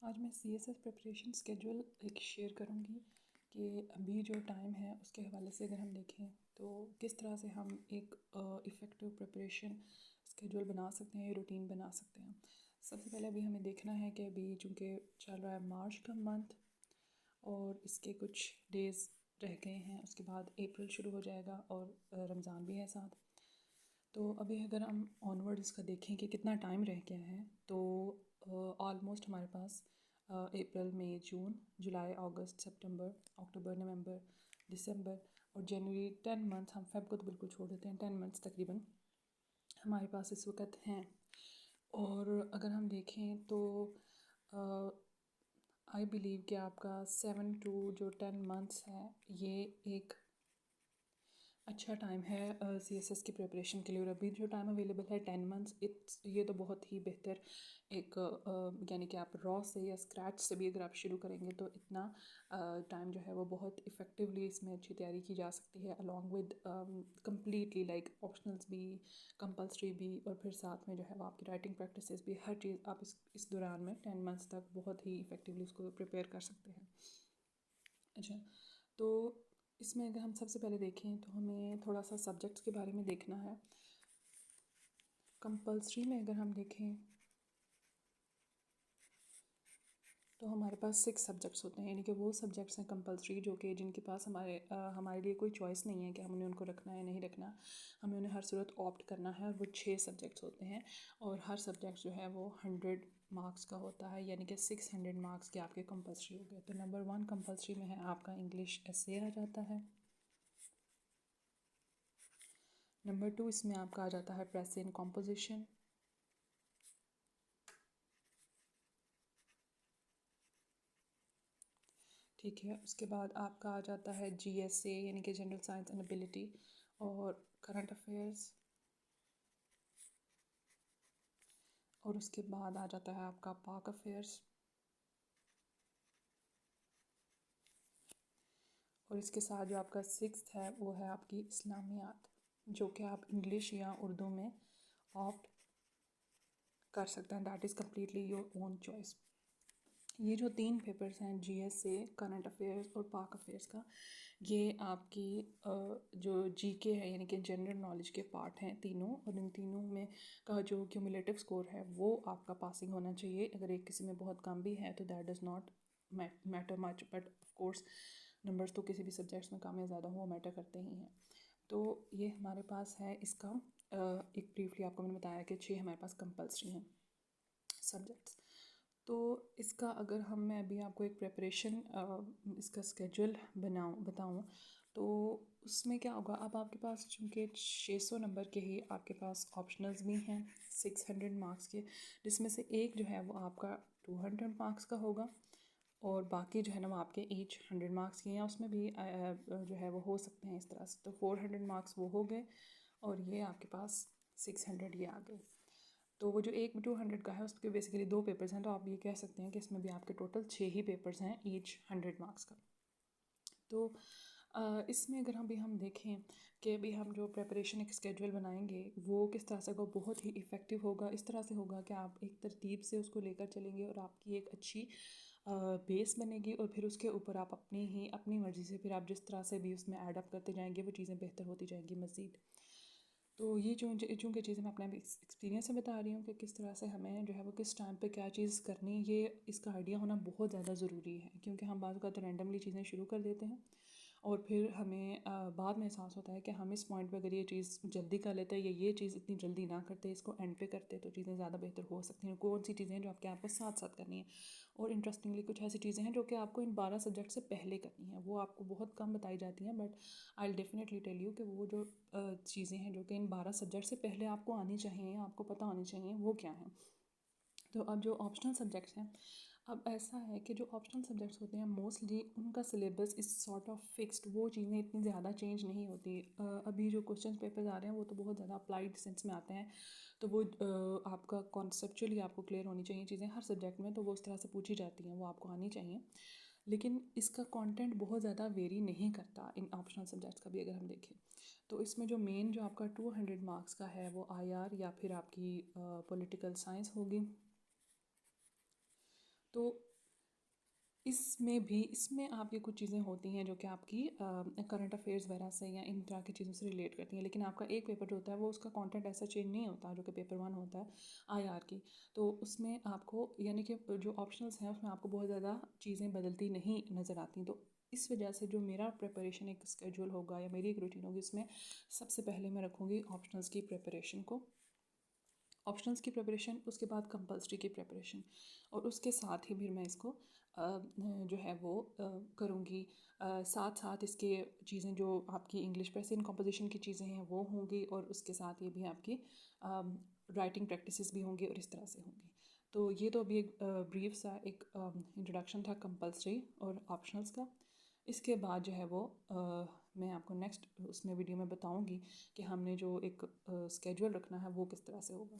आज मैं CSS preparation schedule एक शेयर करूँगी कि अभी जो टाइम है उसके हवाले से अगर हम देखें तो किस तरह से हम एक इफ़ेक्टिव प्रिपरेशन स्केड्यूल बना सकते हैं, रूटीन बना सकते हैं। सबसे पहले अभी हमें देखना है कि अभी चूँकि चल रहा है मार्च का मंथ और इसके कुछ डेज़ रह गए हैं, उसके बाद अप्रैल शुरू हो जाएगा और रमज़ान भी है साथ। तो अभी अगर हम ऑनवर्ड इसका देखें कि कितना टाइम रह गया है तो ऑलमोस्ट हमारे पास अप्रैल मई जून जुलाई अगस्त सितंबर अक्टूबर नवंबर दिसंबर और जनवरी 10 मंथ्स, हम फेब को तो बिल्कुल छोड़ देते हैं, 10 मंथ्स तकरीबन हमारे पास इस वक्त हैं। और अगर हम देखें तो आई बिलीव कि आपका 7 to 10 मंथ्स है, ये एक अच्छा टाइम है CSS की प्रिपरेशन के लिए। और अभी जो टाइम अवेलेबल है 10 मंथ्स, ये तो बहुत ही बेहतर एक यानी कि आप रॉ से या स्क्रैच से भी अगर आप शुरू करेंगे तो इतना टाइम जो है वो बहुत इफ़ेक्टिवली इसमें अच्छी तैयारी की जा सकती है, along with completely like optionals भी, कंपल्सरी भी, और फिर साथ में जो है वो आपकी राइटिंग प्रैक्टिसेस भी, हर चीज़ आप इस दौरान में 10 मंथ्स तक बहुत ही इफ़ेक्टिवली उसको प्रिपेयर कर सकते हैं। अच्छा, तो इसमें अगर हम सबसे पहले देखें तो हमें थोड़ा सा सब्जेक्ट्स के बारे में देखना है। कंपल्सरी में अगर हम देखें तो हमारे पास 6 सब्जेक्ट्स होते हैं, यानी कि वो सब्जेक्ट्स हैं कंपल्सरी जो कि जिनके पास हमारे लिए कोई चॉइस नहीं है कि हमने उनको रखना है नहीं रखना, हमें उन्हें हर सूरत ऑप्ट करना है। और वो 6 सब्जेक्ट्स होते हैं और हर सब्जेक्ट जो है वो 100 मार्क्स का होता है, यानी कि 600 मार्क्स के आपके कंपल्सरी हो गए। तो नंबर 1 कंपल्सरी में है आपका इंग्लिश एसे आ जाता है। नंबर 2 इसमें आपका आ जाता है प्रेस इन कॉम्पोजिशन। ठीक है, उसके बाद आपका आ जाता है GSA यानी कि जनरल साइंस एंड एबिलिटी और करंट अफेयर्स। और उसके बाद आ जाता है आपका पाक अफेयर्स। और इसके साथ जो आपका 6th है वो है आपकी इस्लामियात, जो कि आप इंग्लिश या उर्दू में ऑप्ट कर सकते हैं, that is completely your own choice. ये जो 3 पेपर्स हैं GSA, करंट अफेयर्स और पाक अफेयर्स का, ये आपकी जो GK है यानी कि जनरल नॉलेज के पार्ट हैं तीनों, और इन तीनों में का जो क्यूमुलेटिव स्कोर है वो आपका पासिंग होना चाहिए। अगर एक किसी में बहुत कम भी है तो that does not matter much, but of course numbers तो किसी भी सब्जेक्ट्स में कम या ज़्यादा हो मैटर करते ही हैं। तो ये हमारे पास है इसका एक ब्रीफली आपको मैंने बताया कि 6 हमारे पास कंपल्सरी हैं सब्जेक्ट्स। तो इसका अगर मैं अभी आपको एक प्रिपरेशन इसका स्केड्यूल बताऊँ तो उसमें क्या होगा। अब आपके पास चूँकि 600 नंबर के ही आपके पास ऑप्शनल्स भी हैं 600 मार्क्स के, जिसमें से एक जो है वो आपका 200 मार्क्स का होगा और बाकी जो है ना वो आपके ईच 100 मार्क्स के, या उसमें भी जो है वो हो सकते हैं इस तरह से। तो 400 मार्क्स वो हो गए और ये आपके पास 600 ये आ गए। तो वो जो एक 200 का है उसके बेसिकली 2 पेपर्स हैं, तो आप ये कह सकते हैं कि इसमें भी आपके टोटल 6 ही पेपर्स हैं ईच 100 मार्क्स का। तो इसमें अगर हम देखें कि अभी हम जो प्रिपरेशन एक स्केड्यूल बनाएंगे वो किस तरह से होगा, बहुत ही इफ़ेक्टिव होगा। इस तरह से होगा कि आप एक तरतीब से उसको लेकर चलेंगे और आपकी एक अच्छी बेस बनेगी, और फिर उसके ऊपर आप अपनी मर्ज़ी से फिर आप जिस तरह से भी उसमें ऐड अप करते जाएंगे वो चीज़ें बेहतर होती जाएंगी मज़ीद। तो ये चूँकि चीज़ें मैं अपने एक्सपीरियंस से बता रही हूँ कि किस तरह से हमें जो है वो किस टाइम पे क्या चीज़ करनी, ये इसका आइडिया होना बहुत ज़्यादा ज़रूरी है, क्योंकि हम बाज़ तो रैंडमली चीज़ें शुरू कर देते हैं और फिर हमें बाद में एहसास होता है कि हम इस पॉइंट पे अगर ये चीज़ जल्दी कर लेते हैं या ये चीज़ इतनी जल्दी ना करते, इसको एंड पे करते तो चीज़ें ज़्यादा बेहतर हो सकती हैं। कौन सी चीज़ें हैं जो आपको साथ साथ करनी है, और इंटरेस्टिंगली कुछ ऐसी चीज़ें हैं जो कि आपको इन 12 सब्जेक्ट से पहले करनी है, वो आपको बहुत कम बताई जाती हैं, but I will definitely tell you कि वो जो चीज़ें हैं जो कि इन 12 सब्जेक्ट से पहले आपको आनी चाहिए, आपको पता होनी चाहिए, वो क्या हैं। तो अब जो ऑप्शनल सब्जेक्ट्स हैं, अब ऐसा है कि जो ऑप्शनल सब्जेक्ट्स होते हैं मोस्टली उनका syllabus is sort of fixed, वो चीज़ें इतनी ज़्यादा चेंज नहीं होती। अभी जो क्वेश्चन पेपर्स आ रहे हैं वो तो बहुत ज़्यादा अप्लाइड सेंस में आते हैं, तो वो आपका कॉन्सेप्चुअली आपको क्लियर होनी चाहिए चीज़ें हर सब्जेक्ट में, तो वो उस तरह से पूछी जाती हैं, वो आपको आनी चाहिए। लेकिन इसका कंटेंट बहुत ज़्यादा वेरी नहीं करता इन ऑप्शनल सब्जेक्ट्स का भी अगर हम देखें तो इसमें जो मेन जो आपका 200 मार्क्स का है वो IR या फिर आपकी पॉलिटिकल साइंस होगी। तो इसमें आपकी कुछ चीज़ें होती हैं जो कि आपकी करंट अफेयर्स वगैरह से या इन तरह की चीज़ों से रिलेट करती हैं, लेकिन आपका एक पेपर जो होता है वो उसका कंटेंट ऐसा चेंज नहीं होता जो कि पेपर 1 होता है आईआर की। तो उसमें आपको यानी कि जो ऑप्शनल्स हैं उसमें आपको बहुत ज़्यादा चीज़ें बदलती नहीं नज़र आती। तो इस वजह से जो मेरा प्रिपरेशन एक स्केड्यूल होगा या मेरी एक रूटीन होगी, उसमें सबसे पहले मैं रखूँगी ऑप्शनल्स की प्रिपरेशन को, ऑप्शनल्स की प्रिपरेशन, उसके बाद कंपल्सरी की प्रिपरेशन, और उसके साथ ही फिर मैं इसको जो है वो करूँगी। साथ साथ इसके चीज़ें जो आपकी इंग्लिश प्रेजेंट कंपोजिशन की चीज़ें हैं वो होंगी, और उसके साथ ये भी आपकी राइटिंग प्रैक्टिसेस भी होंगी और इस तरह से होंगी। तो ये तो अभी एक ब्रीफ सा एक इंट्रोडक्शन था कंपल्सरी और ऑप्शनल्स का। इसके बाद जो है वो मैं आपको नेक्स्ट उसमें वीडियो में बताऊंगी कि हमने जो एक स्केड्यूल रखना है वो किस तरह से होगा।